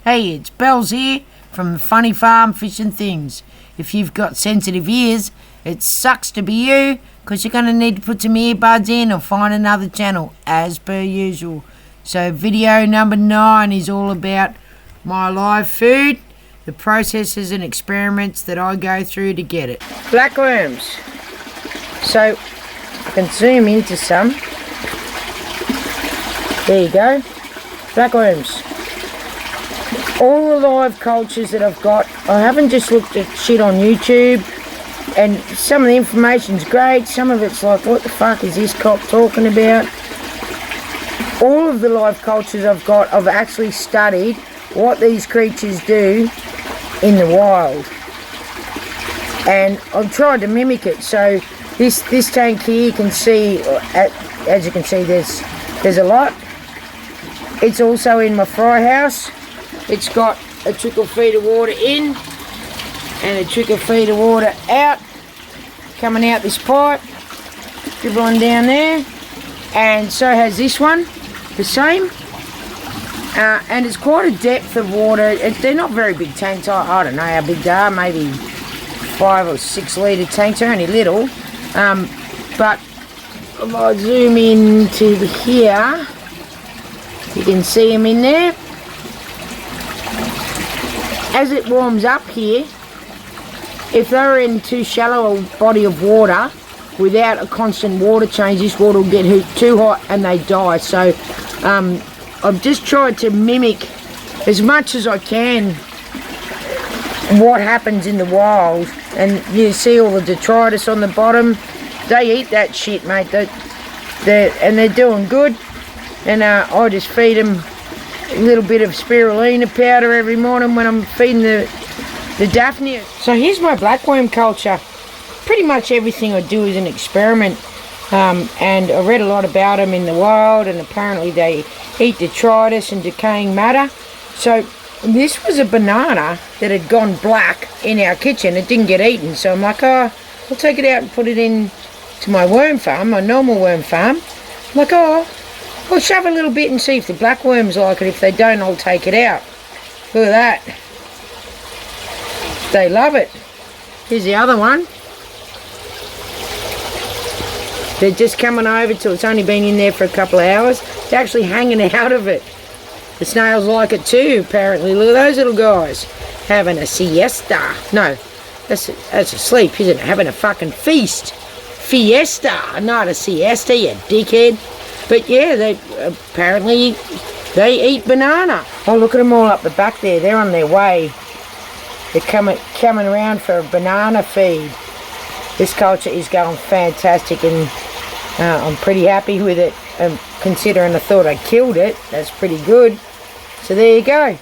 Hey, it's Bells here from the Funny Farm Fish and Things. If you've got sensitive ears, it sucks to be you, because you're going to need to put some earbuds in or find another channel, as per usual. So video number 9 is all about my live food, the processes and experiments that I go through to get it. Blackworms. So, I can zoom into some. There you go. Blackworms. All the live cultures that I've got, I haven't just looked at shit on YouTube, and some of the information's great, some of it's like, what the fuck is this cop talking about? All of the live cultures I've got, I've actually studied what these creatures do in the wild, and I've tried to mimic it. So this tank here, you can see, as you can see, there's a lot. It's also in my fry house. It's got a trickle feed of water in and a trickle feed of water out, coming out this pipe, dribbling down there, and so has this one, the same. And it's quite a depth of water. They're not very big tanks. I don't know how big they are, maybe 5 or 6 litre tanks. They're only little. But if I zoom into here, you can see them in there. As it warms up here, if they're in too shallow a body of water without a constant water change, this water will get too hot and they die. So I've just tried to mimic as much as I can what happens in the wild. And you see all the detritus on the bottom. They eat that shit, mate. They're doing good. And I just feed them a little bit of spirulina powder every morning when I'm feeding the Daphnia. So here's my blackworm culture. Pretty much everything I do is an experiment, and I read a lot about them in the wild, and apparently they eat detritus and decaying matter. So this was a banana that had gone black in our kitchen. It didn't get eaten, so I'm like, oh, I'll take it out and put it in to my worm farm, my normal worm farm. I'm like, oh, I'll shove a little bit and see if the blackworms like it. If they don't, I'll take it out. Look at that. They love it. Here's the other one. They're just coming over till it's only been in there for a couple of hours. They're actually hanging out of it. The snails like it too, apparently. Look at those little guys. Having a siesta. No, that's a sleep, isn't it? Having a fucking feast. Fiesta, not a siesta, you dickhead. But yeah, they eat banana. Oh, look at them all up the back there. They're on their way. They're coming around for a banana feed. This culture is going fantastic, and I'm pretty happy with it. Considering I thought I killed it, that's pretty good. So there you go.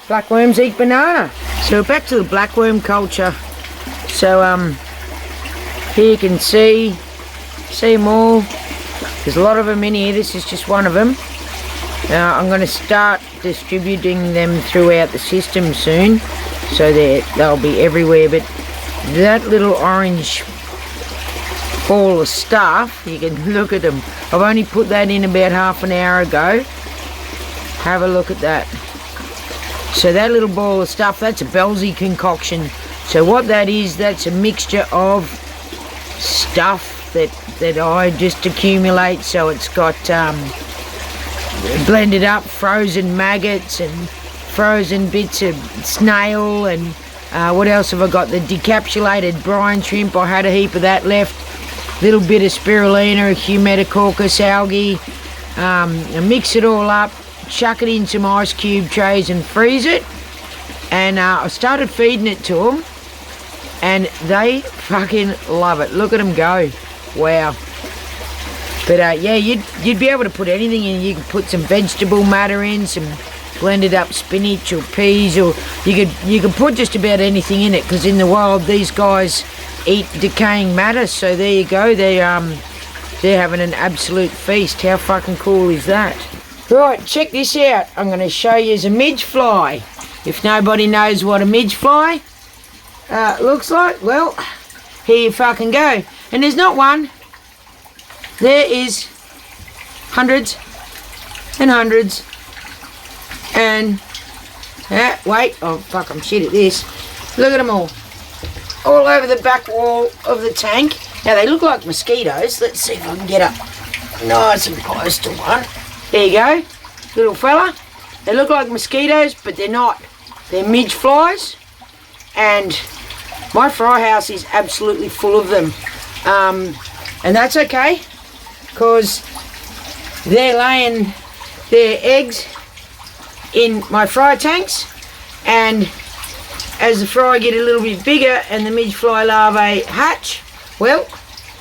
Blackworms eat banana. So back to the blackworm culture. So here you can see them all. There's a lot of them in here. This is just one of them. I'm going to start distributing them throughout the system soon, so they'll be everywhere. But that little orange ball of stuff, you can look at them. I've only put that in about half an hour ago. Have a look at that. So that little ball of stuff, that's a Belsy concoction. So what that is, that's a mixture of stuff that I just accumulate. So it's got blended up frozen maggots and frozen bits of snail, and what else have I got? The decapsulated brine shrimp. I had a heap of that left. Little bit of spirulina, Humetacoccus algae. I mix it all up, chuck it in some ice cube trays and freeze it. And I started feeding it to them, and they fucking love it. Look at them go. Wow. But yeah, you'd be able to put anything in. You could put some vegetable matter in, some blended up spinach or peas, or you could put just about anything in it, because in the wild these guys eat decaying matter. So there you go. They're having an absolute feast. How fucking cool is that? Right, check this out. I'm going to show you a midge fly. If nobody knows what a midge fly looks like, well, here you fucking go. And there's not one. There is hundreds and hundreds and Wait, oh fuck, I'm shit at this. Look at them all over the back wall of the tank. Now they look like mosquitoes. Let's see if I can get up nice and close to one. There you go, little fella. They look like mosquitoes, but they're not. They're midge flies, and my fry house is absolutely full of them. And that's okay, because they're laying their eggs in my fry tanks, and as the fry get a little bit bigger and the midge fly larvae hatch, well,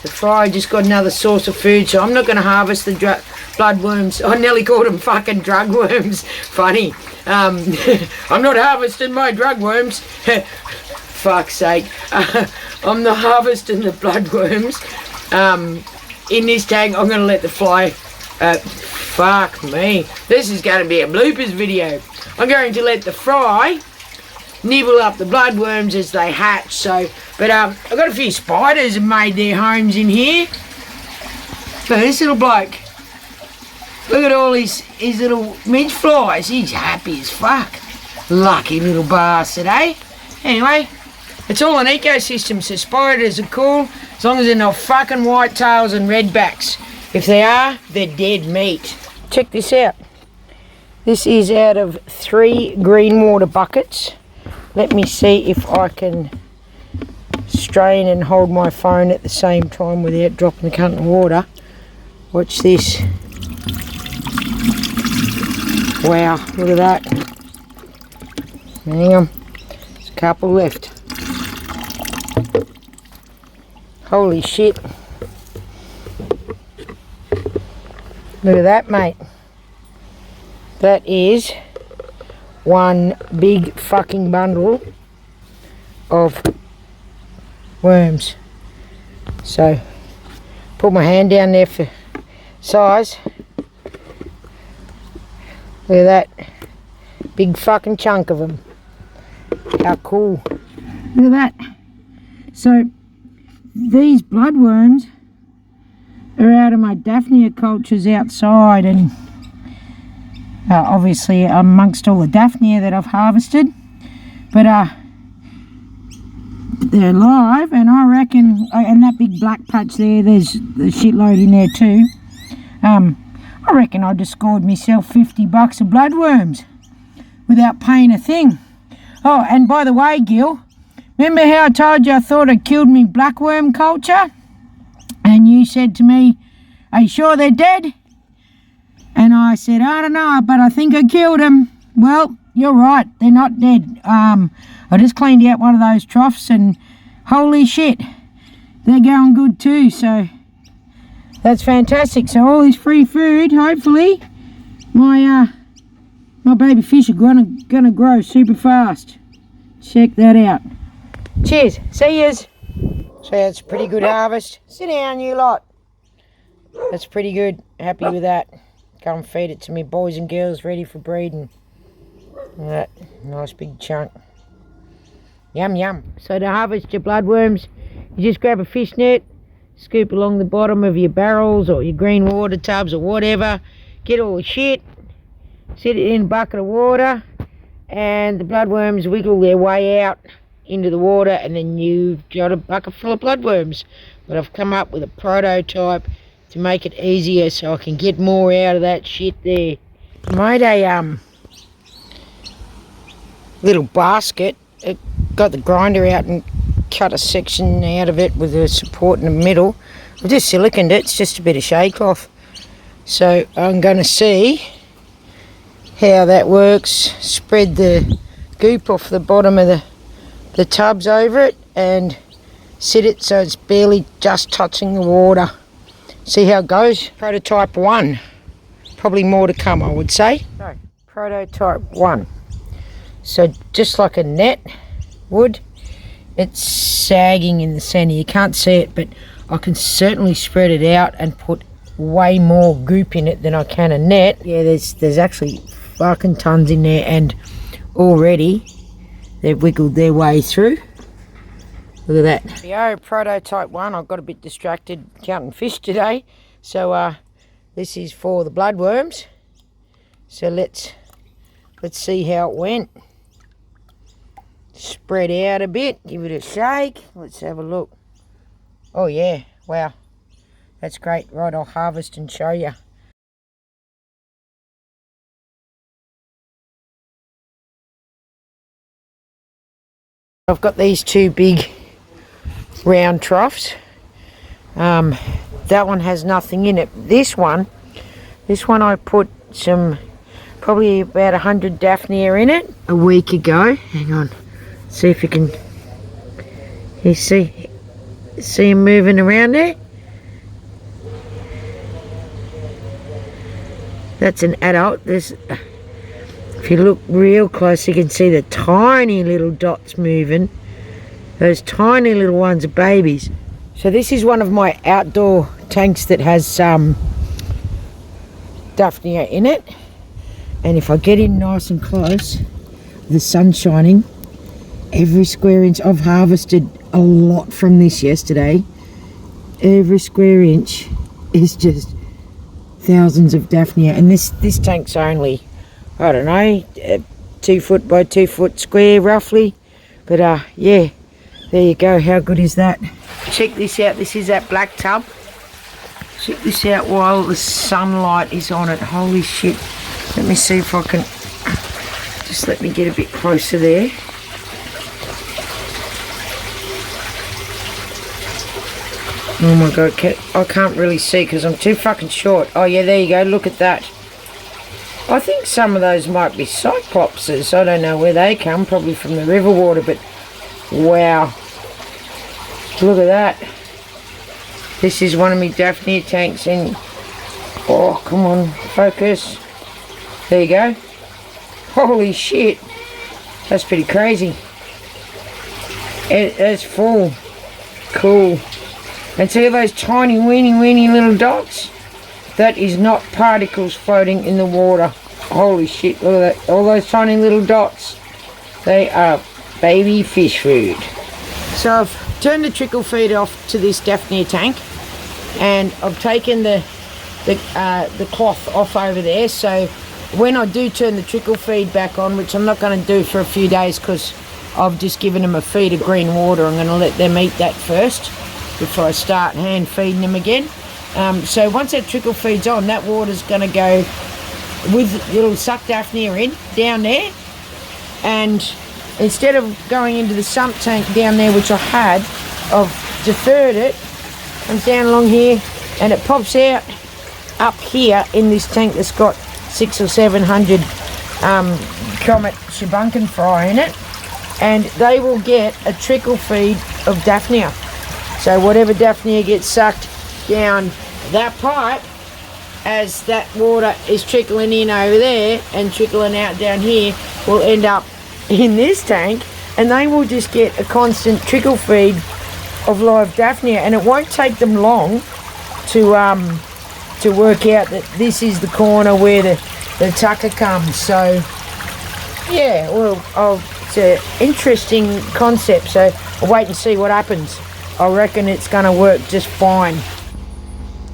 the fry just got another source of food. So I'm not going to harvest the bloodworms. I nearly called them fucking drug worms. Funny. I'm not harvesting my drug worms. Fuck's sake. I'm not harvesting the bloodworms. In this tank, I'm going to let the fly... fuck me. This is going to be a bloopers video. I'm going to let the fry nibble up the bloodworms as they hatch. So, but I've got a few spiders have made their homes in here. Look at this little bloke. Look at all his little midge flies. He's happy as fuck. Lucky little bastard, eh? Anyway, it's all an ecosystem, so spiders are cool as long as they're not fucking whitetails and redbacks. If they are, they're dead meat. Check this out. This is out of 3 green water buckets. Let me see if I can strain and hold my phone at the same time without dropping the cunt in the water. Watch this. Wow, look at that. Hang on. There's a couple left. Holy shit. Look at that, mate. That is one big fucking bundle of worms. So, put my hand down there for size. Look at that. Big fucking chunk of them. How cool. Look at that. So, these bloodworms are out of my Daphnia cultures outside, and obviously amongst all the Daphnia that I've harvested, but they're alive, and I reckon, and that big black patch there, there's a shitload in there too. I reckon I just scored myself $50 of bloodworms without paying a thing. Oh, and by the way, Gil, remember how I told you I thought I killed me blackworm culture? And you said to me, are you sure they're dead? And I said, I don't know, but I think I killed them. Well, you're right, they're not dead. I just cleaned out one of those troughs, and holy shit, they're going good too. So that's fantastic. So all this free food, hopefully, my baby fish are gonna grow super fast. Check that out. Cheers. See yous. So that's a pretty good harvest. Sit down, you lot. That's pretty good. Happy with that. Go and feed it to me boys and girls ready for breeding. That nice big chunk. Yum yum. So to harvest your bloodworms, you just grab a fish net, scoop along the bottom of your barrels or your green water tubs or whatever, get all the shit, sit it in a bucket of water, and the bloodworms wiggle their way out into the water, and then you've got a bucket full of bloodworms. But I've come up with a prototype to make it easier so I can get more out of that shit there. I made a little basket. It got the grinder out and cut a section out of it with a support in the middle. I just siliconed it. It's just a bit of shake off. So I'm going to see how that works. Spread the goop off the bottom of the tubs over it and sit it so it's barely just touching the water. See how it goes. Prototype 1. Probably more to come, I would say. So, prototype 1. So just like a net would, it's sagging in the centre. You can't see it, but I can certainly spread it out and put way more goop in it than I can a net. Yeah, there's actually fucking tons in there, and already they've wiggled their way through. Look at that. Yo, prototype 1. I got a bit distracted counting fish today, so this is for the bloodworms. So let's see how it went. spread out a bit, give it a shake. Let's have a look. Oh yeah, wow, that's great. Right, I'll harvest and show you. I've got these two big round troughs. That one has nothing in it. This one I put some, probably about 100 Daphnia in it a week ago. Hang on, see if you can, you see them moving around there? That's an adult. If you look real close, you can see the tiny little dots moving. Those tiny little ones are babies. So this is one of my outdoor tanks that has Daphnia in it. And if I get in nice and close, the sun's shining, every square inch. I've harvested a lot from this yesterday. Every square inch is just thousands of Daphnia. And this tank's only, I don't know, 2 foot by 2 foot square roughly. But yeah, there you go. How good is that? Check this out. This is that black tub. Check this out while the sunlight is on it. Holy shit. Let me see if I can, just let me get a bit closer there. Oh my god, I can't really see because I'm too fucking short. Oh yeah, there you go, look at that. I think some of those might be cyclopses. I don't know where they come, probably from the river water, but wow. Look at that. This is one of my Daphnia tanks and, oh come on, focus. There you go. Holy shit. That's pretty crazy. It's full. Cool. And see those tiny weeny little dots? That is not particles floating in the water. Holy shit, look at that. All those tiny little dots. They are baby fish food. So I've turned the trickle feed off to this Daphnia tank. And I've taken the cloth off over there. So when I do turn the trickle feed back on, which I'm not going to do for a few days because I've just given them a feed of green water. I'm going to let them eat that first before I start hand feeding them again. So once that trickle feed's on, that water's going to go with little suck Daphnia in down there, and instead of going into the sump tank down there, which I had, I've deferred it. Comes down along here and it pops out up here in this tank that's got 600 or 700 Comet Shabunkin fry in it, and they will get a trickle feed of Daphnia. So whatever Daphnia gets sucked down that pipe, as that water is trickling in over there and trickling out down here, will end up in this tank, and they will just get a constant trickle feed of live Daphnia. And it won't take them long to work out that this is the corner where the tucker comes. So yeah, well, it's an interesting concept, so I'll wait and see what happens. I reckon it's going to work just fine.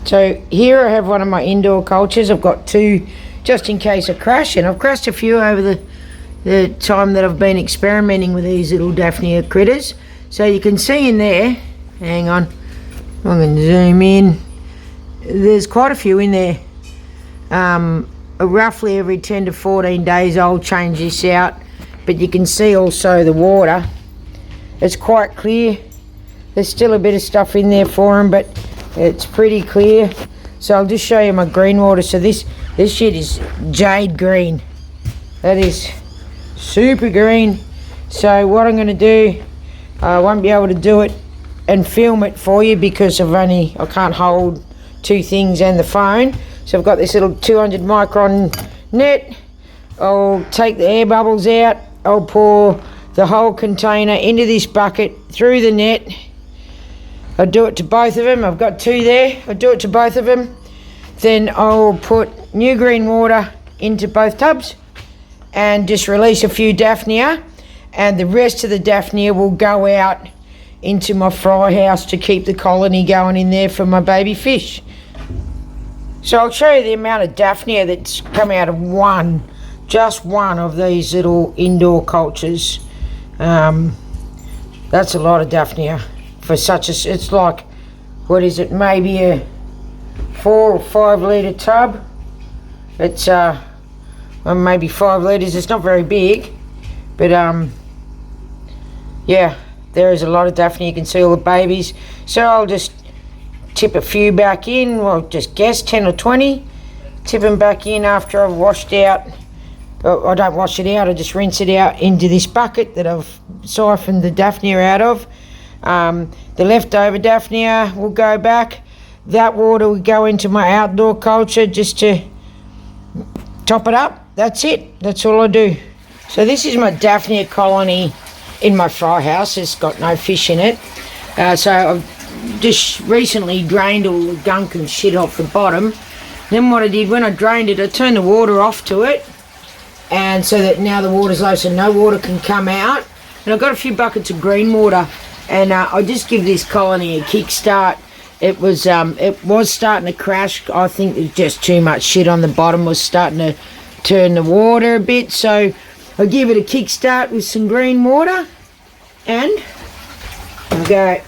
So here I have one of my indoor cultures. I've got two just in case I crash, and I've crashed a few over the time that I've been experimenting with these little Daphnia critters. So you can see in there, hang on, I'm going to zoom in, there's quite a few in there. Roughly every 10 to 14 days I'll change this out, but you can see also the water, it's quite clear. There's still a bit of stuff in there for them, but it's pretty clear. So I'll just show you my green water. So this shit is jade green. That is super green. So what I'm going to do, I won't be able to do it and film it for you because I can't hold two things and the phone. So I've got this little 200 micron net. I'll take the air bubbles out. I'll pour the whole container into this bucket through the net. I'll do it to both of them. I've got two there. I'll do it to both of them. Then I'll put new green water into both tubs and just release a few Daphnia, and the rest of the Daphnia will go out into my fry house to keep the colony going in there for my baby fish. So I'll show you the amount of Daphnia that's come out of just one of these little indoor cultures. That's a lot of Daphnia for such a, it's like, what is it, maybe a 4 or 5 litre tub. It's maybe 5 litres. It's not very big, but yeah, there is a lot of Daphnia. You can see all the babies. So I'll just tip a few back in. Well, just guess 10 or 20. Tip them back in after I've washed out. I don't wash it out, I just rinse it out into this bucket that I've siphoned the Daphnia out of. The leftover Daphnia will go back. That water will go into my outdoor culture just to top it up. That's it, that's all I do. So this is my Daphnia colony in my fry house. It's got no fish in it. So I've just recently drained all the gunk and shit off the bottom. Then what I did, when I drained it, I turned the water off to it, and so that now the water's low, so no water can come out. And I've got a few buckets of green water, and I just give this colony a kickstart. It was starting to crash. I think there's just too much shit on the bottom, was starting to turn the water a bit, so I give it a kickstart with some green water, and I go, it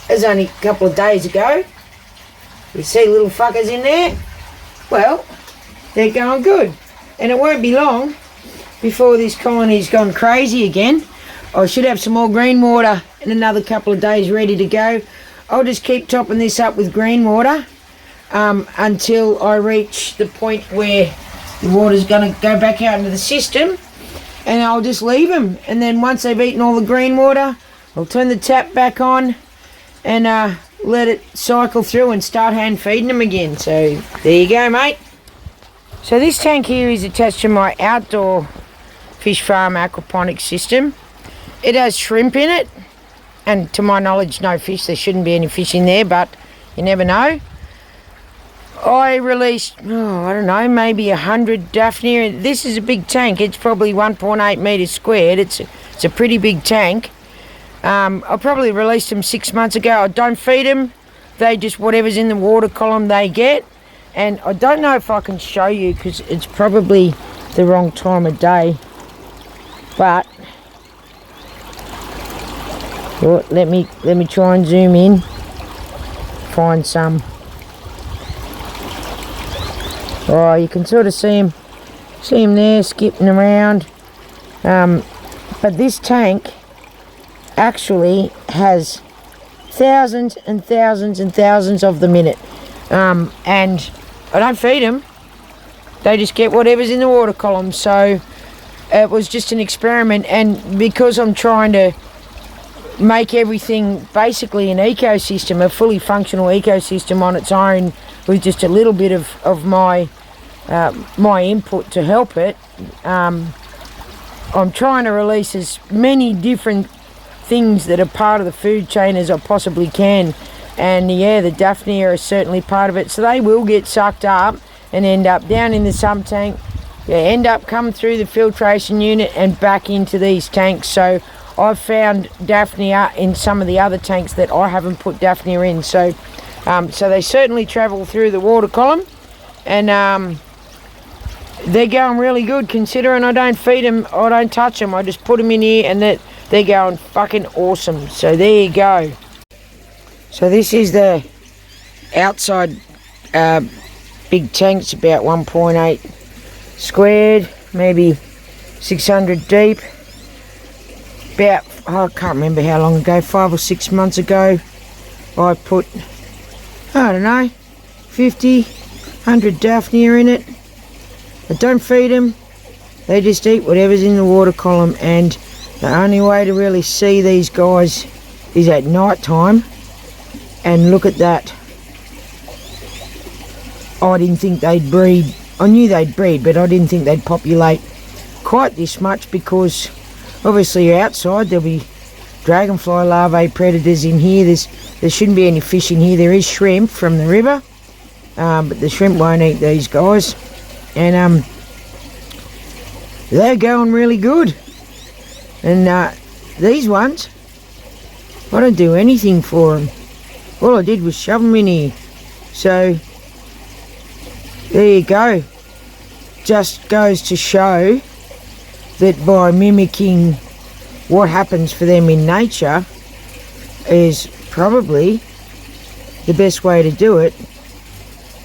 was only a couple of days ago. You see little fuckers in there? Well, they're going good. And it won't be long before this colony's gone crazy again. I should have some more green water in another couple of days ready to go. I'll just keep topping this up with green water until I reach the point where the water's going to go back out into the system, and I'll just leave them. And then once they've eaten all the green water, I'll turn the tap back on and let it cycle through and start hand feeding them again. So there you go, mate. So this tank here is attached to my outdoor fish farm aquaponics system. It has shrimp in it, and to my knowledge no fish. There shouldn't be any fish in there, but you never know. I released, I don't know, maybe 100 Daphnia. This is a big tank. It's probably 1.8 metres squared. It's a pretty big tank. I probably released them 6 months ago. I don't feed them. They just, whatever's in the water column they get. And I don't know if I can show you because it's probably the wrong time of day. But well, let me try and zoom in. Find some. Oh, you can sort of see him there skipping around. But this tank actually has thousands and thousands and thousands of them in it. And I don't feed them. They just get whatever's in the water column. So it was just an experiment, and because I'm trying to make everything basically an ecosystem, a fully functional ecosystem on its own, with just a little bit of my my input to help it, I'm trying to release as many different things that are part of the food chain as I possibly can. And yeah, the Daphnia are certainly part of it. So they will get sucked up and end up down in the sump tank. They end up coming through the filtration unit and back into these tanks. So I've found Daphnia in some of the other tanks that I haven't put Daphnia in. So so they certainly travel through the water column, and they're going really good considering I don't feed them, I don't touch them, I just put them in here, and they're going fucking awesome. So there you go. So this is the outside big tank. It's about 1.8 squared, maybe 600 deep. About, I can't remember how long ago, 5 or 6 months ago, I put, I don't know, 50, 100 Daphnia in it. I don't feed them, they just eat whatever's in the water column, and the only way to really see these guys is at night time. And look at that. I didn't think they'd breed. I knew they'd breed, but I didn't think they'd populate quite this much, because obviously outside there'll be dragonfly larvae predators in here. There shouldn't be any fish in here. There is shrimp from the river, but the shrimp won't eat these guys. And they're going really good. And these ones, I don't do anything for them. All I did was shove them in here. So there you go. Just goes to show that by mimicking what happens for them in nature is probably the best way to do it.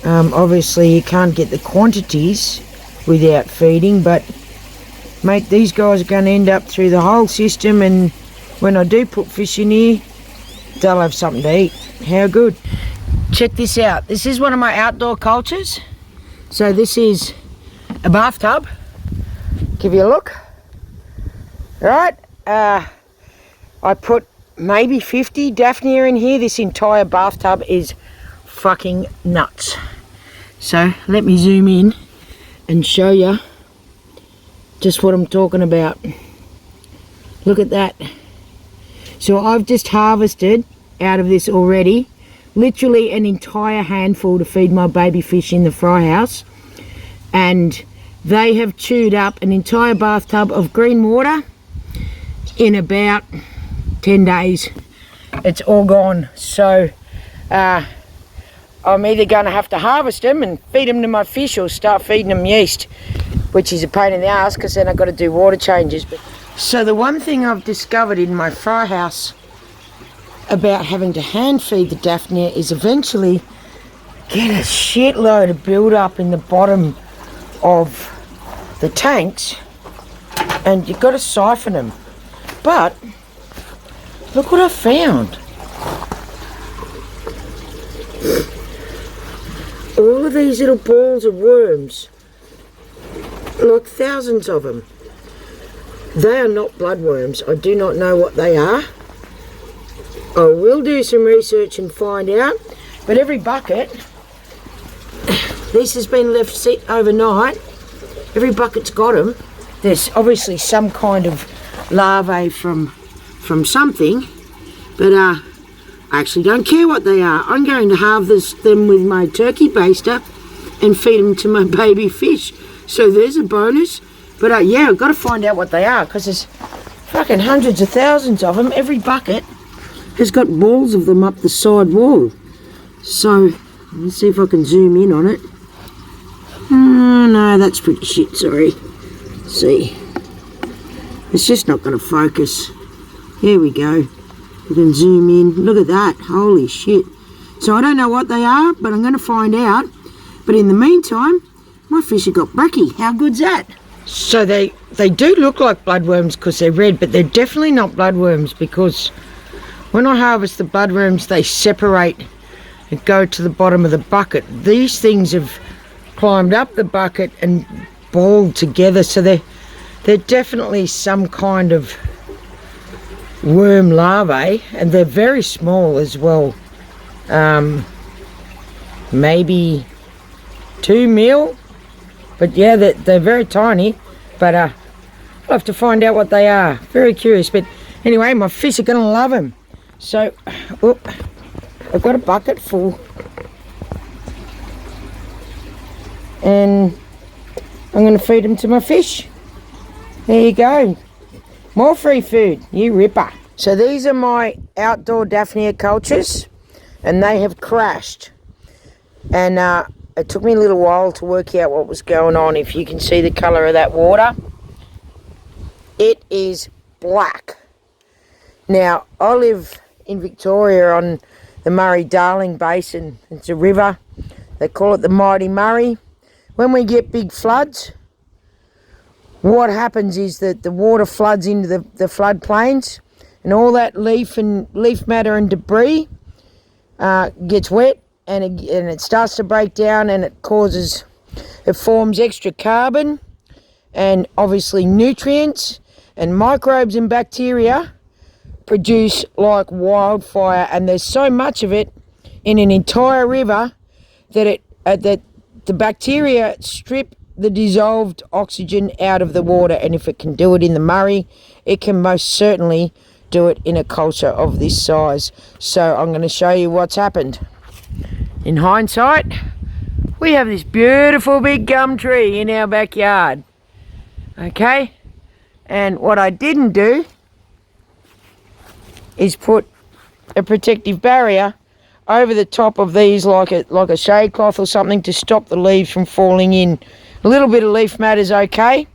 Obviously you can't get the quantities without feeding, but mate, these guys are going to end up through the whole system, and when I do put fish in here, they'll have something to eat. How good. Check this out. This is one of my outdoor cultures. So this is a bathtub. Give you a look. Right, I put maybe 50 Daphnia in here. This entire bathtub is fucking nuts. So let me zoom in and show you just what I'm talking about. Look at that. So I've just harvested out of this already literally an entire handful to feed my baby fish in the fry house, and they have chewed up an entire bathtub of green water in about 10 days. It's all gone. So I'm either going to have to harvest them and feed them to my fish, or start feeding them yeast, which is a pain in the ass because then I've got to do water changes. So the one thing I've discovered in my fry house about having to hand feed the Daphnia is eventually get a shitload of build up in the bottom of the tanks, and you've got to siphon them. But look what I found. All of these little balls of worms, like thousands of them. They are not bloodworms. I do not know what they are. I will do some research and find out. But every bucket, this has been left sit overnight. Every bucket's got them. There's obviously some kind of larvae from something, but I actually don't care what they are. I'm going to harvest them with my turkey baster and feed them to my baby fish. So there's a bonus. But yeah, I've got to find out what they are, because there's fucking hundreds of thousands of them. Every bucket has got balls of them up the side wall. So let's see if I can zoom in on it. Oh, no, that's pretty shit, sorry. Let's see. It's just not going to focus. Here we go. You can zoom in. Look at that. Holy shit. So I don't know what they are, but I'm going to find out. But in the meantime, my fish have got brekkie. How good's that? So they do look like bloodworms because they're red, but they're definitely not bloodworms, because when I harvest the bloodworms, they separate and go to the bottom of the bucket. These things have climbed up the bucket and balled together, so they're definitely some kind of worm larvae, and they're very small as well. Maybe 2 mil. But yeah, they're very tiny, but I'll have to find out what they are. Very curious, but anyway, my fish are going to love them. So, I've got a bucket full, and I'm going to feed them to my fish. There you go. More free food, you ripper. So these are my outdoor Daphnia cultures, and they have crashed. And it took me a little while to work out what was going on. If you can see the colour of that water, it is black. Now, I live in Victoria on the Murray-Darling Basin. It's a river. They call it the Mighty Murray. When we get big floods, what happens is that the water floods into the floodplains, and all that leaf matter and debris gets wet, and it starts to break down, and it forms extra carbon and obviously nutrients, and microbes and bacteria produce like wildfire, and there's so much of it in an entire river that that the bacteria strip the dissolved oxygen out of the water, and if it can do it in the Murray, it can most certainly do it in a culture of this size. So I'm going to show you what's happened. In hindsight, we have this beautiful big gum tree in our backyard. Okay? And what I didn't do is put a protective barrier over the top of these, like a shade cloth or something, to stop the leaves from falling in. A little bit of leaf matter is okay,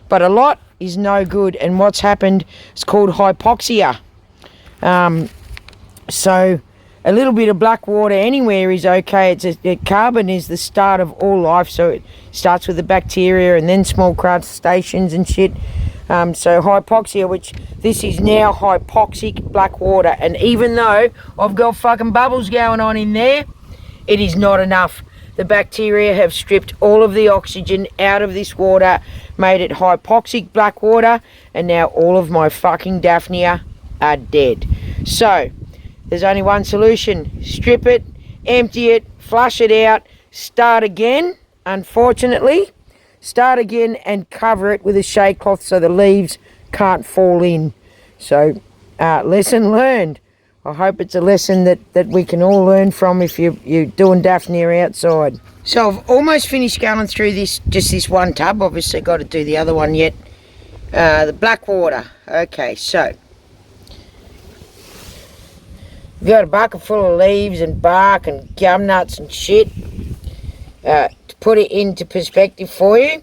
but a lot is no good. And what's happened is called hypoxia. So a little bit of black water anywhere is okay. Carbon is the start of all life, so it starts with the bacteria and then small crustaceans and shit. So hypoxia, which this is now hypoxic black water, and even though I've got fucking bubbles going on in there, it is not enough. The bacteria have stripped all of the oxygen out of this water, made it hypoxic black water, and now all of my fucking Daphnia are dead. So there's only one solution: strip it, empty it, flush it out, start again. Unfortunately, start again and cover it with a shade cloth so the leaves can't fall in. So lesson learned. I hope it's a lesson that we can all learn from if you're doing Daphnia outside. So I've almost finished going through this one tub. Obviously got to do the other one yet. The black water. Okay, so we've got a bucket full of leaves and bark and gum nuts and shit. To put it into perspective for you,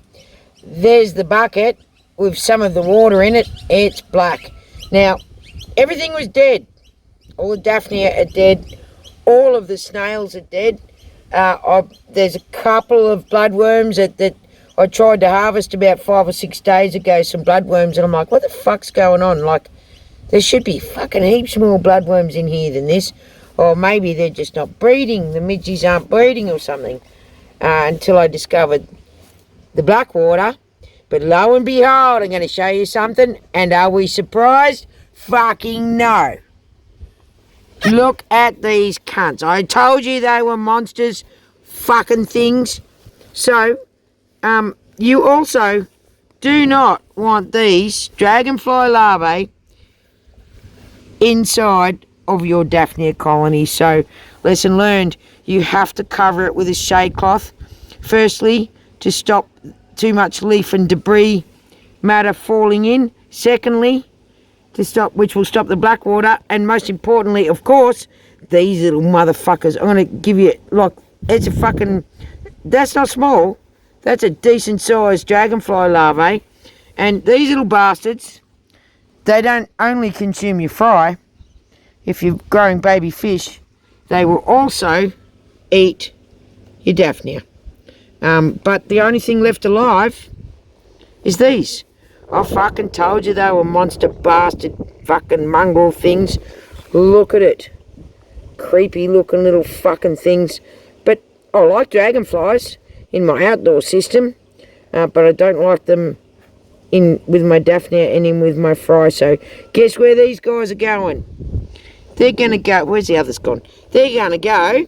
there's the bucket with some of the water in it. It's black. Now, everything was dead. All the Daphnia are dead. All of the snails are dead. There's a couple of bloodworms that I tried to harvest about 5 or 6 days ago, some bloodworms, and I'm like, what the fuck's going on? Like, there should be fucking heaps more bloodworms in here than this. Or maybe they're just not breeding. The midges aren't breeding or something. Until I discovered the black water. But lo and behold, I'm going to show you something. And are we surprised? Fucking no. Look at these cunts. I told you they were monsters, fucking things. So, you also do not want these dragonfly larvae inside of your Daphnia colony. So, lesson learned, you have to cover it with a shade cloth. Firstly, to stop too much leaf and debris matter falling in. Secondly, which will stop the black water, and most importantly, of course, these little motherfuckers. I'm gonna give you, like, it's a fucking, that's not small, that's a decent sized dragonfly larvae, and these little bastards, they don't only consume your fry. If you're growing baby fish, they will also eat your Daphnia. But the only thing left alive is these. I fucking told you they were monster bastard fucking mongrel things. Look at it. Creepy looking little fucking things. But I like dragonflies in my outdoor system. But I don't like them in with my Daphnia and in with my fry. So guess where these guys are going? They're going to go... Where's the others gone? They're going to go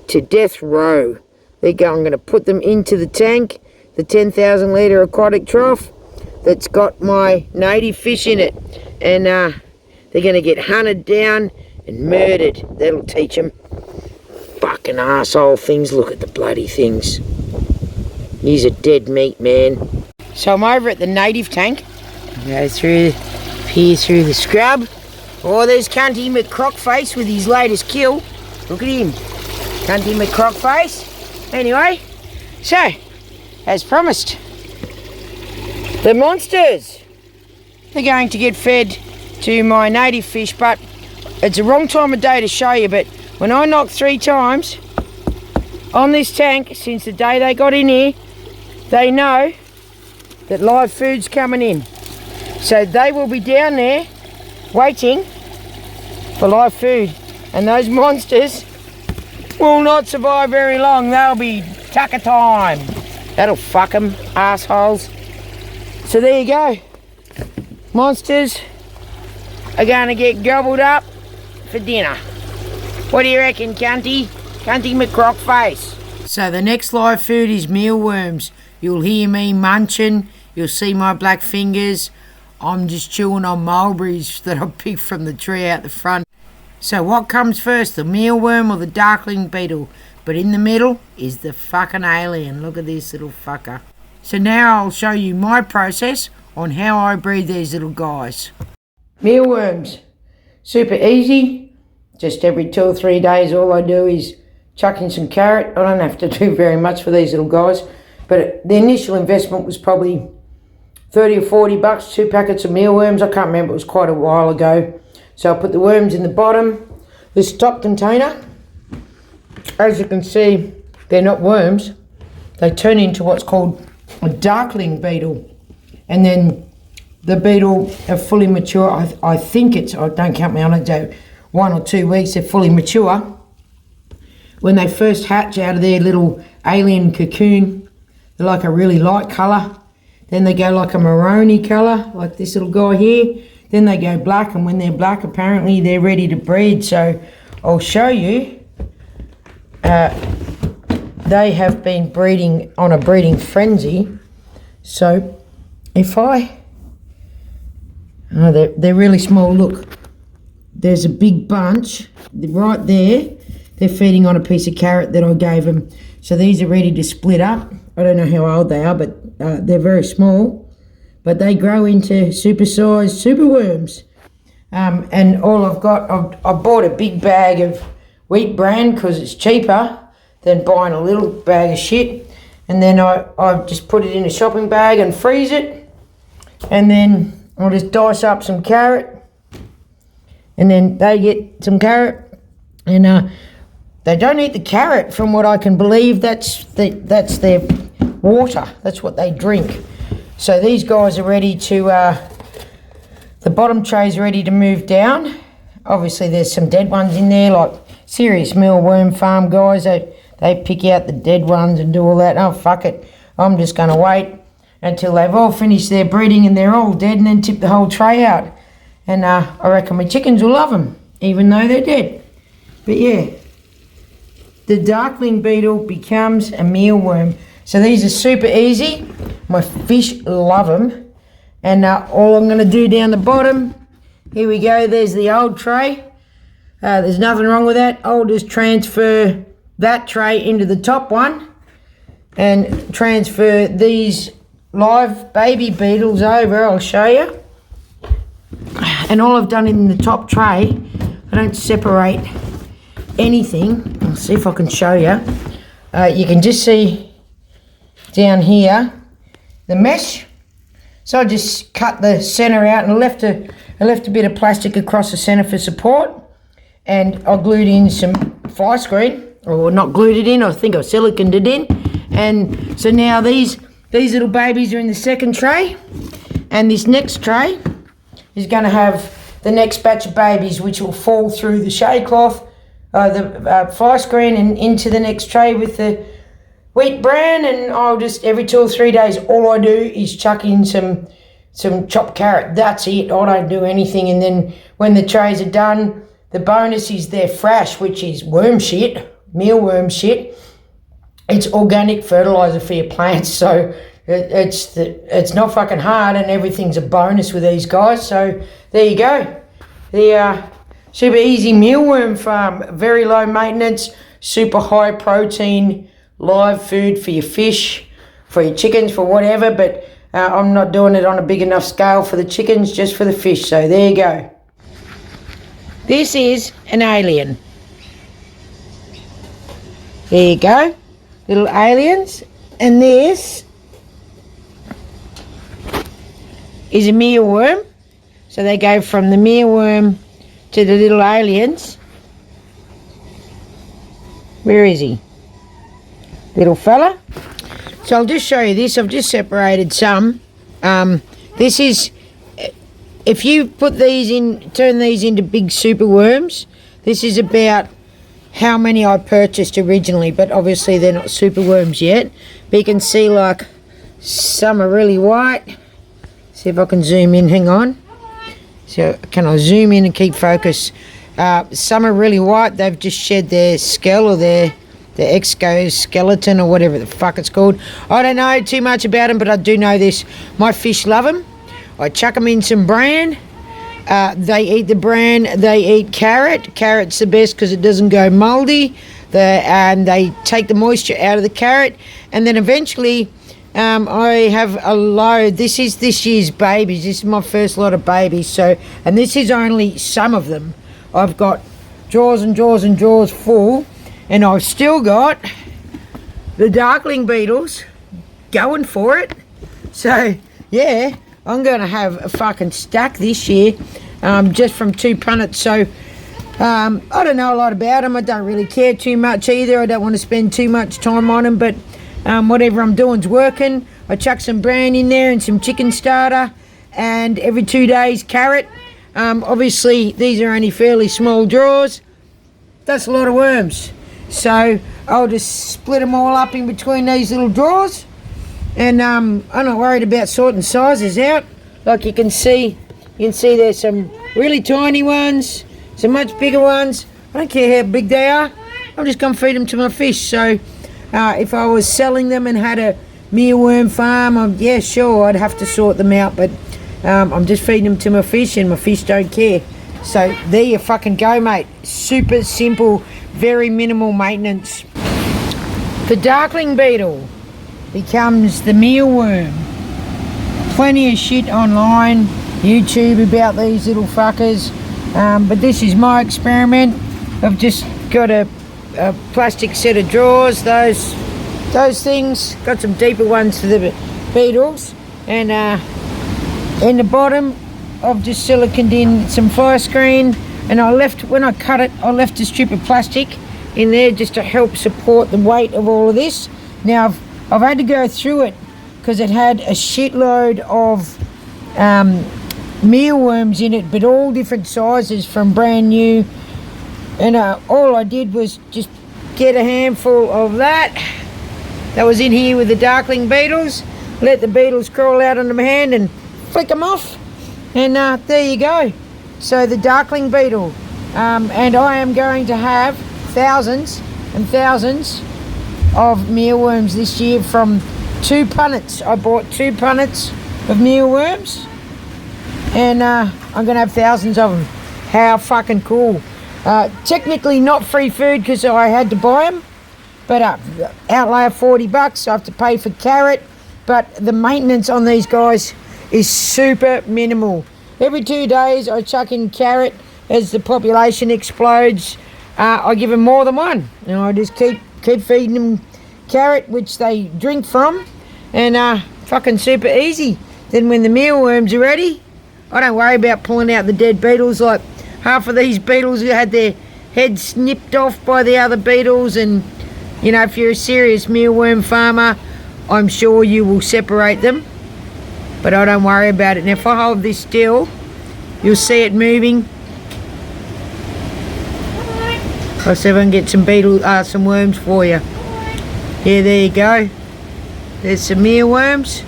to death row. I'm going to put them into the tank, the 10,000 litre aquatic trough that's got my native fish in it, and they're going to get hunted down and murdered. That'll teach them. Fucking arsehole things. Look at the bloody things. These are dead meat, man. So I'm over at the native tank. Go through the scrub. Oh, there's Cunty McCrockface with his latest kill. Look at him. Cunty McCrockface. Anyway, so, as promised, the monsters, they're going to get fed to my native fish, but it's the wrong time of day to show you, but when I knock 3 times on this tank, since the day they got in here, they know that live food's coming in. So they will be down there waiting for live food, and those monsters will not survive very long. They'll be tucker time. That'll fuck them, assholes. So there you go. Monsters are going to get gobbled up for dinner. What do you reckon, Cunty? Cunty McCrockface. So the next live food is mealworms. You'll hear me munching. You'll see my black fingers. I'm just chewing on mulberries that I picked from the tree out the front. So what comes first, the mealworm or the darkling beetle? But in the middle is the fucking alien. Look at this little fucker. So now I'll show you my process on how I breed these little guys. Mealworms. Super easy. Just every 2 or 3 days all I do is chuck in some carrot. I don't have to do very much for these little guys. But the initial investment was probably 30 or 40 bucks, 2 packets of mealworms. I can't remember, it was quite a while ago. So I put the worms in the bottom. This top container, as you can see, they're not worms. They turn into what's called a darkling beetle. And then the beetle are fully mature. I think it's, oh, don't count me on it, Joe, 1 or 2 weeks, they're fully mature. When they first hatch out of their little alien cocoon, they're like a really light colour. Then they go like a maroony colour, like this little guy here. Then they go black, and when they're black, apparently they're ready to breed. So I'll show you. They have been breeding on a breeding frenzy. So if I, oh, they're really small. Look, there's a big bunch right there. They're feeding on a piece of carrot that I gave them. So these are ready to split up. I don't know how old they are, but they're very small. But they grow into super-sized superworms. And all I've got, I bought a big bag of wheat bran because it's cheaper than buying a little bag of shit. And then I just put it in a shopping bag and freeze it. And then I'll just dice up some carrot. And then they get some carrot. And they don't eat the carrot, from what I can believe. That's their water. That's what they drink. So these guys are ready to, the bottom tray's ready to move down. Obviously there's some dead ones in there, like serious mealworm farm guys. They pick out the dead ones and do all that. Oh, fuck it. I'm just going to wait until they've all finished their breeding and they're all dead, and then tip the whole tray out. And I reckon my chickens will love them, even though they're dead. But yeah. The darkling beetle becomes a mealworm. So these are super easy. My fish love them. And all I'm going to do down the bottom, here we go, there's the old tray. There's nothing wrong with that. I'll just transfer that tray into the top one and transfer these live baby beetles over. I'll show you. And all I've done in the top tray, I don't separate anything. I'll see if I can show you. You can just see down here the mesh. So I just cut the center out and left a bit of plastic across the center for support, and I glued in some fly screen, or not glued it in, I think I siliconed it in. And so now these little babies are in the second tray, and this next tray is going to have the next batch of babies, which will fall through the shade cloth, the fly screen, and into the next tray with the wheat bran. And I'll just, every 2 or 3 days, all I do is chuck in some chopped carrot. That's it. I don't do anything. And then when the trays are done, the bonus is their frash, which is worm shit, mealworm shit. It's organic fertilizer for your plants, so it's not fucking hard, and everything's a bonus with these guys. So there you go. The super easy mealworm farm, very low maintenance, super high protein, live food for your fish, for your chickens, for whatever. But I'm not doing it on a big enough scale for the chickens, just for the fish. So there you go. This is an alien. There you go, little aliens. And this is a mealworm. So they go from the mealworm to the little aliens. Where is he? Little fella. So I'll just show you this. I've just separated some. This is, if you put these in, turn these into big super worms, this is about how many I purchased originally, but obviously they're not super worms yet. But you can see, like, some are really white. See if I can zoom in, hang on. So can I zoom in and keep focus? Some are really white. They've just shed their skull, or their exoskeleton, or whatever the fuck it's called. I don't know too much about them, but I do know this. My fish love them. I chuck them in some bran. They eat the bran. They eat carrot. Carrot's the best because it doesn't go mouldy. And they take the moisture out of the carrot. And then eventually I have a load. This is this year's babies. This is my first lot of babies. So, and this is only some of them. I've got drawers and drawers and drawers full. And I've still got the darkling beetles going for it. So yeah, I'm going to have a fucking stack this year, just from 2 punnets. So I don't know a lot about them. I don't really care too much either. I don't want to spend too much time on them, but whatever I'm doing's working. I chuck some bran in there and some chicken starter, and every 2 days carrot. Obviously these are only fairly small drawers. That's a lot of worms, so I'll just split them all up in between these little drawers, and I'm not worried about sorting sizes out. Like you can see there's some really tiny ones, some much bigger ones. I don't care how big they are, I'm just going to feed them to my fish. So if I was selling them and had a mealworm farm, yeah, sure, I'd have to sort them out, but I'm just feeding them to my fish, and my fish don't care. So there you fucking go, mate. Super simple, very minimal maintenance. The darkling beetle becomes the mealworm. Plenty of shit online, YouTube, about these little fuckers, but this is my experiment. I've just got a plastic set of drawers, those things, got some deeper ones for the beetles, and in the bottom I've just siliconed in some fly screen, and when I cut it, I left a strip of plastic in there just to help support the weight of all of this. Now I've had to go through it because it had a shitload of mealworms in it, but all different sizes from brand new, and all I did was just get a handful of that was in here with the darkling beetles, let the beetles crawl out onto my hand and flick them off, and there you go. So the darkling beetle, and I am going to have thousands and thousands of mealworms this year from 2 punnets. I bought 2 punnets of mealworms, and I'm going to have thousands of them. How fucking cool. Technically not free food because I had to buy them, but outlay of $40, I have to pay for carrot, but the maintenance on these guys is super minimal. Every 2 days I chuck in carrot. As the population explodes, I give them more than one, and I just keep feeding them carrot, which they drink from, and fucking super easy. Then when the mealworms are ready, I don't worry about pulling out the dead beetles. Like half of these beetles had their heads snipped off by the other beetles, and you know, if you're a serious mealworm farmer, I'm sure you will separate them, but I don't worry about it. And if I hold this still, you'll see it moving. I'll see if I can get some worms for you. Yeah, there you go. There's some mealworms.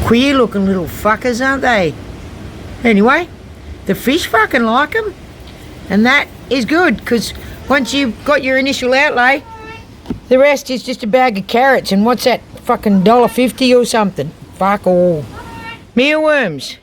Queer looking little fuckers, aren't they? Anyway, the fish fucking like them, and that is good, because once you've got your initial outlay, the rest is just a bag of carrots, and what's that, fucking $1.50 or something? Fuck all. Mealworms.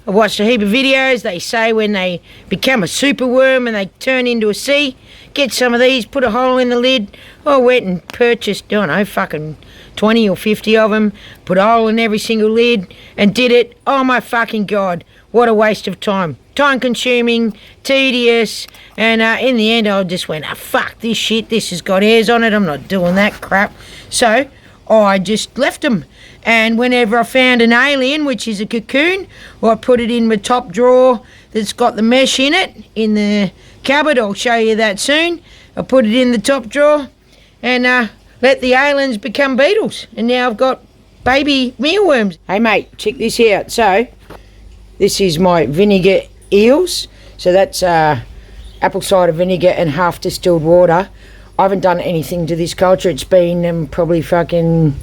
I watched a heap of videos. They say when they become a superworm and they turn into a sea, get some of these, put a hole in the lid. I went and purchased, I don't know, fucking 20 or 50 of them, put a hole in every single lid and did it. Oh my fucking God, what a waste of time. Time consuming, tedious, and in the end I just went, fuck this shit, this has got hairs on it, I'm not doing that crap. So I just left them. And whenever I found an alien, which is a cocoon, I put it in my top drawer that's got the mesh in it, in the cupboard. I'll show you that soon. I put it in the top drawer and let the aliens become beetles. And now I've got baby mealworms. Hey mate, check this out. So, this is my vinegar eels. So that's apple cider vinegar and half distilled water. I haven't done anything to this culture. It's been probably fucking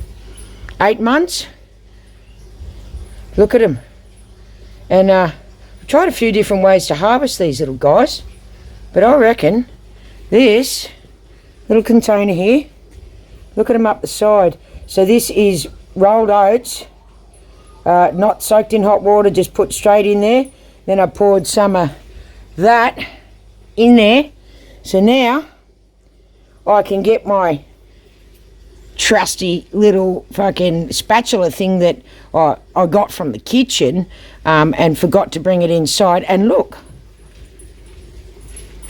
8 months. Look at them. And I've tried a few different ways to harvest these little guys, but I reckon this little container here, look at them up the side. So this is rolled oats, not soaked in hot water, just put straight in there. Then I poured some of that in there. So now I can get my trusty little fucking spatula thing that I got from the kitchen and forgot to bring it inside. And look,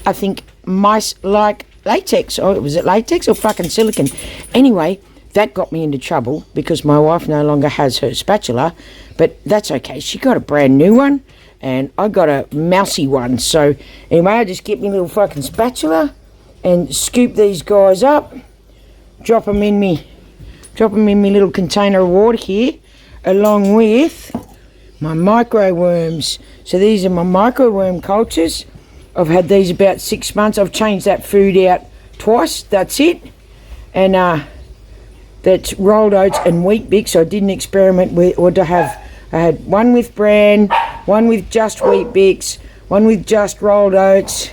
I think mice like latex, or was it latex or fucking silicone? Anyway, that got me into trouble because my wife no longer has her spatula, but that's okay. She got a brand new one and I got a mousy one. So anyway, I just get my little fucking spatula and scoop these guys up, drop them in me little container of water here, along with my micro worms. So these are my micro worm cultures. I've had these about 6 months. I've changed that food out twice, that's it. And that's rolled oats and wheat bix. I didn't experiment with, I had one with bran, one with just wheat bix, one with just rolled oats,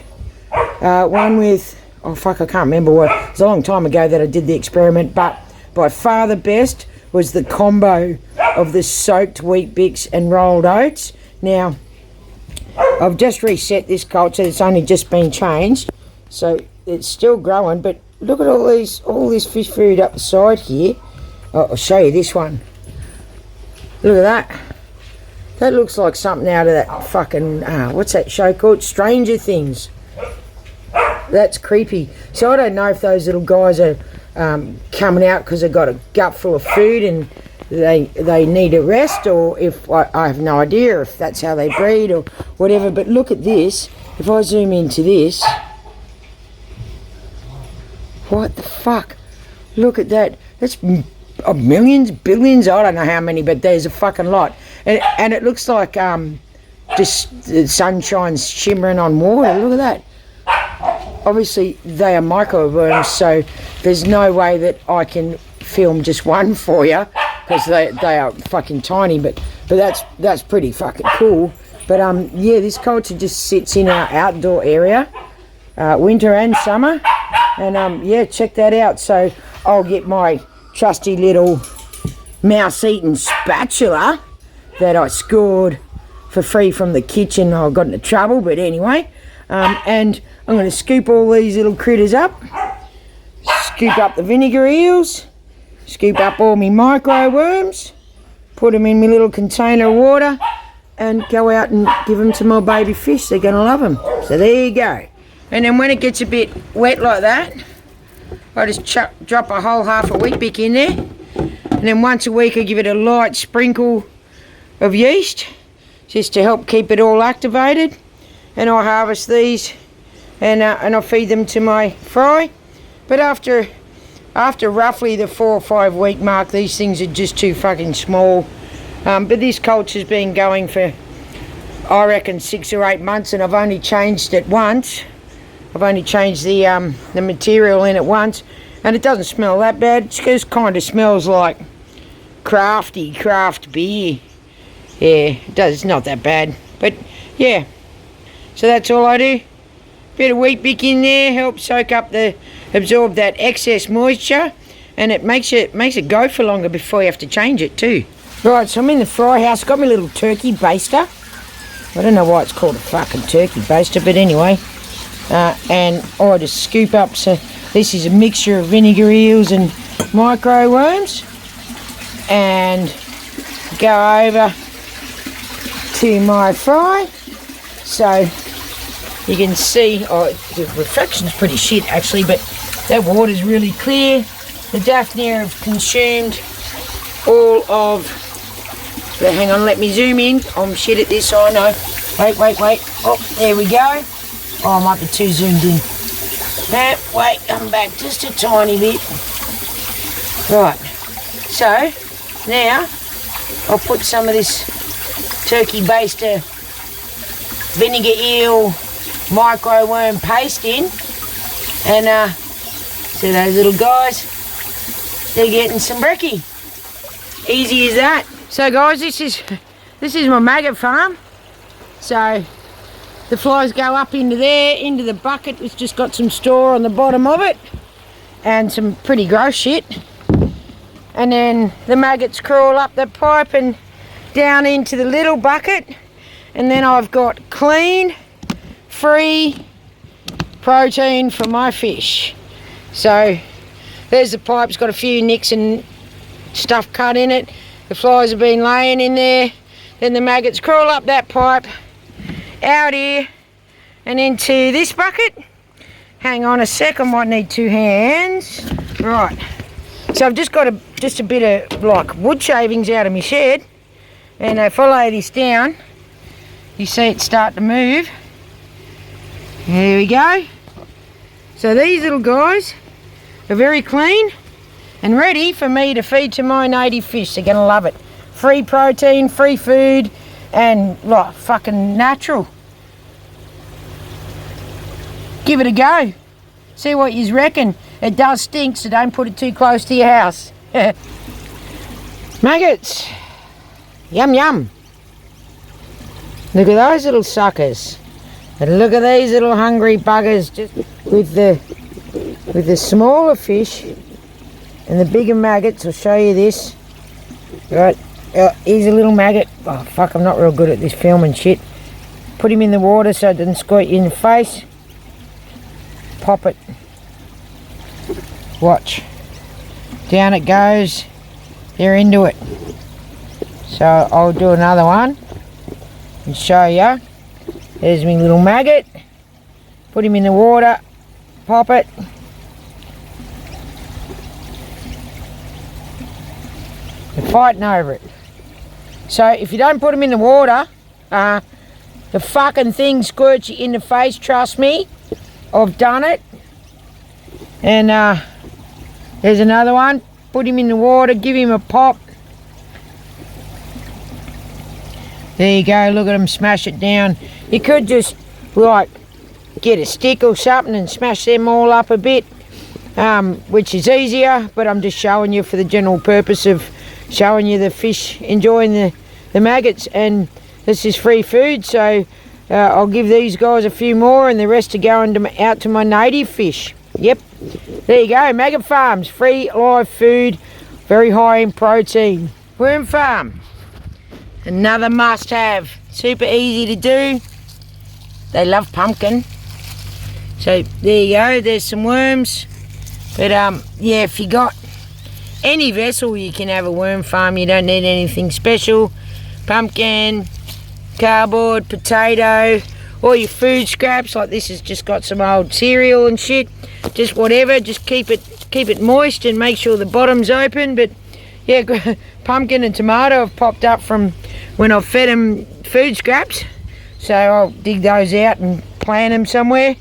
one with, oh fuck, I can't remember what. It was a long time ago that I did the experiment, but by far the best was the combo of the soaked wheat bix and rolled oats. Now, I've just reset this culture. It's only just been changed, so it's still growing. But look at all this fish food up the side here. I'll show you this one. Look at that. That looks like something out of that fucking what's that show called? Stranger Things. That's creepy. So I don't know if those little guys are coming out because they've got a gut full of food and they need a rest, or if I have no idea if that's how they breed or whatever. But look at this. If I zoom into this, what the fuck? Look at that. That's millions, billions, I don't know how many, but there's a fucking lot. And it looks like just the sunshine's shimmering on water. Look at that. Obviously they are microworms, so there's no way that I can film just one for you because they are fucking tiny, but that's pretty fucking cool. But yeah, this culture just sits in our outdoor area, winter and summer, and yeah, check that out. So I'll get my trusty little mouse-eating spatula that I scored for free from the kitchen. I got into trouble, but anyway, and I'm going to scoop all these little critters up, scoop up the vinegar eels, scoop up all my micro worms, put them in my little container of water, and go out and give them to my baby fish. They're going to love them. So there you go. And then when it gets a bit wet like that, I just drop a whole half a wheat bick in there, and then once a week I give it a light sprinkle of yeast just to help keep it all activated. And I harvest these and I feed them to my fry. But after roughly the 4 or 5 week mark, these things are just too fucking small. But this culture's been going for, I reckon, 6 or 8 months, and I've only changed it once. I've only changed the material in it once, and it doesn't smell that bad. It just kind of smells like craft beer. Yeah, it does. It's not that bad, but yeah. So that's all I do. Bit of wheat bick in there, helps absorb that excess moisture, and it makes it go for longer before you have to change it too. Right, so I'm in the fry house. Got my little turkey baster. I don't know why it's called a fucking turkey baster, but anyway. And I just scoop up. So this is a mixture of vinegar eels and micro worms, and go over to my fry. So you can see, the reflection's pretty shit actually, but that water's really clear. The Daphnia have consumed all of the, hang on, let me zoom in. I'm shit at this, I know. Wait. Oh, there we go. Oh, I might be too zoomed in. No, wait, I'm back just a tiny bit. Right, so now I'll put some of this turkey baster vinegar eel micro worm paste in, and see those little guys, they're getting some brekkie. Easy as that. So guys, this is my maggot farm. So the flies go up into there, into the bucket, which just got some store on the bottom of it, and some pretty gross shit. And then the maggots crawl up the pipe and down into the little bucket, and then I've got clean, free protein for my fish. So there's the pipe, it's got a few nicks and stuff cut in it. The flies have been laying in there. Then the maggots crawl up that pipe, out here, and into this bucket. Hang on a sec, I might need 2 hands. Right, So I've just got just a bit of like wood shavings out of my shed, and if I lay this down, you see it start to move. There we go. So these little guys are very clean and ready for me to feed to my native fish. They're gonna love it. Free protein, free food, and like fucking natural. Give it a go. See what you reckon. It does stink, so don't put it too close to your house. Maggots. Yum yum. Look at those little suckers. And look at these little hungry buggers, just with the smaller fish and the bigger maggots. I'll show you this. Right, here's a little maggot. Oh fuck, I'm not real good at this filming shit. Put him in the water so it doesn't squirt you in the face. Pop it. Watch. Down it goes. They're into it. So I'll do another one and show you. There's my little maggot. Put him in the water. Pop it. They're fighting over it. So if you don't put them in the water, the fucking thing squirts you in the face. Trust me. I've done it. And there's another one. Put him in the water, give him a pop. There you go, look at him smash it down. You could just like get a stick or something and smash them all up a bit, which is easier, but I'm just showing you for the general purpose of showing you the fish enjoying the maggots, and this is free food, so I'll give these guys a few more and the rest are going out to my native fish. Yep, there you go, Maggot Farms, free live food, very high in protein. Worm farm, another must have, super easy to do. They love pumpkin. So there you go, there's some worms. But yeah, if you got any vessel you can have a worm farm, you don't need anything special. Pumpkin, cardboard, potato, all your food scraps, like this has just got some old cereal and shit, just whatever, just keep it moist and make sure the bottom's open. But yeah, pumpkin and tomato have popped up from when I've fed them food scraps, so I'll dig those out and plant them somewhere.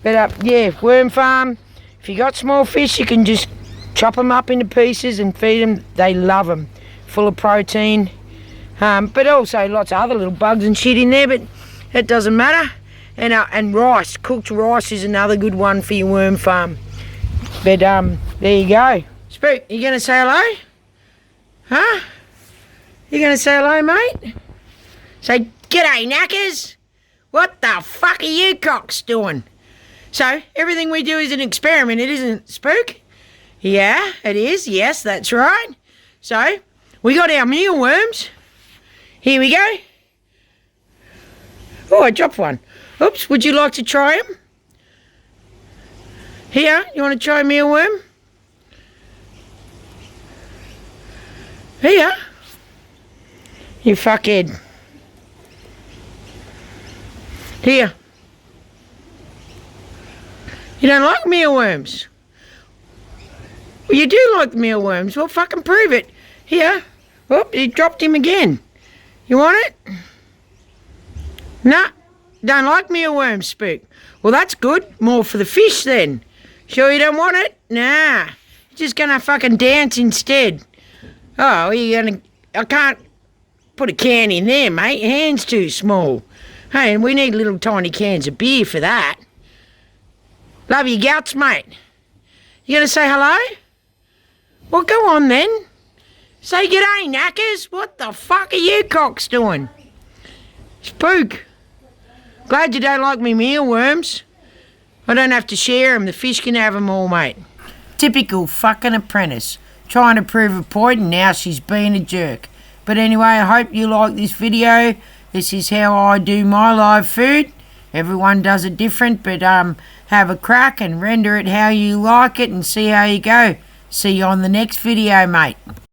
But yeah, worm farm, if you got small fish you can just chop them up into pieces and feed them. They love them, full of protein, but also lots of other little bugs and shit in there, but it doesn't matter. And rice, cooked rice is another good one for your worm farm. But there you go. Spook, you gonna say hello? Huh? You gonna say hello, mate? Say, g'day, knackers. What the fuck are you cocks doing? So, everything we do is an experiment, it isn't, Spook? Yeah, it is. Yes, that's right. So, we got our mealworms. Here we go. Oh, I dropped one. Oops, would you like to try them? Here, you want to try a mealworm? Here. You fuckhead. Here. You don't like mealworms? Well, you do like mealworms. Well, fucking prove it. Here. Oh, you dropped him again. You want it? Nah, don't like mealworms, Spook. Well, that's good. More for the fish then. Sure you don't want it? Nah. You're just gonna fucking dance instead. Oh, you're gonna... I can't put a can in there, mate. Your hand's too small. Hey, and we need little tiny cans of beer for that. Love your guts, mate. You gonna say hello? Well, go on then. Say g'day, knackers. What the fuck are you cocks doing? Spook. Glad you don't like me mealworms. I don't have to share them. The fish can have them all, mate. Typical fucking apprentice. Trying to prove a point and now she's being a jerk. But anyway, I hope you like this video. This is how I do my live food. Everyone does it different, but have a crack and render it how you like it and see how you go. See you on the next video, mate.